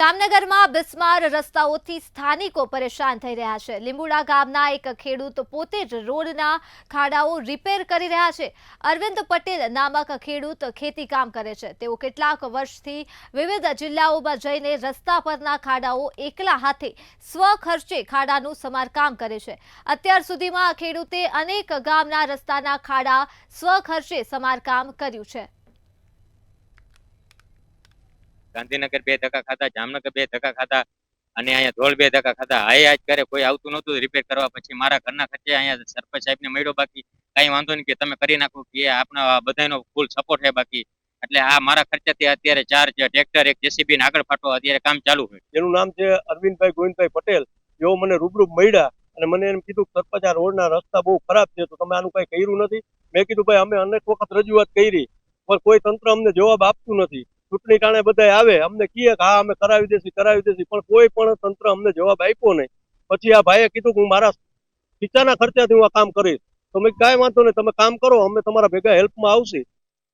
જામનગરમાં બિસ્માર રસ્તાઓથી સ્થાનિકો પરેશાન થઈ રહ્યા છે। લીંબુડા ગામના એક ખેડૂત પોતે જ રોડના ખાડાઓ રિપેર કરી રહ્યા છે। અરવિંદ પટેલ નામક ખેડૂત ખેતી કામ કરે છે। તેઓ કેટલાક વર્ષથી વિવિધ જિલ્લાઓમાં જઈને રસ્તા પરના ખાડાઓ એકલા હાથે સ્વખર્ચે ખાડાનું સમારકામ કરે છે। અત્યાર સુધીમાં આ ખેડૂતે અનેક ગામના રસ્તાના ખાડા સ્વખર્ચે સમારકામ કર્યું છે। ગાંધીનગર 2 ધક્કા ખાધા, જામનગર 2 ધક્કા ખાધા અને અહીંયા ધોળ 2 ધક્કા ખાધા। આજ કરે કોઈ આવતું નહોતું રિપેર કરવા। પછી મારા ઘરના ખર્ચે અહીંયા સરપંચ સાહેબને મળ્યો, બાકી કઈ વાંધો નહીં કે તમે કરી નાખો, કે આપણા બધાનો ફૂલ સપોર્ટ છે। બાકી એટલે આ મારા ખર્ચાથી અત્યારે 4 ટ્રેક્ટર, એક જેસીબી ને આગળ ફાટો અત્યારે કામ ચાલુ છે। જેનું નામ છે અરવિંદભાઈ ગોવિંદભાઈ પટેલ। જેઓ મને રૂબરૂ મળ્યા અને મને એમ કીધું કે સરપંચ આ રોડના રસ્તા બહુ ખરાબ છે, તો તમે આનું કઈ કર્યું નથી। મેં કીધું ભાઈ અમે અનેક વખત રજૂઆત કરી, પણ કોઈ તંત્ર અમને જવાબ આપતું નથી। ચૂંટણી ટાણે બધા આવે, અમને કહે કે હા અમે કરાવી દેશી, પણ કોઈ પણ તંત્ર અમને જવાબ આપ્યો નહીં। પછી આ ભાઈએ કીધું કે હું મારા ખીચાના ખર્ચાથી હું આ કામ કરીશ। તો મેં કાંઈ વાંધો નહીં, તમે કામ કરો, અમે તમારા ભેગા હેલ્પમાં આવશી।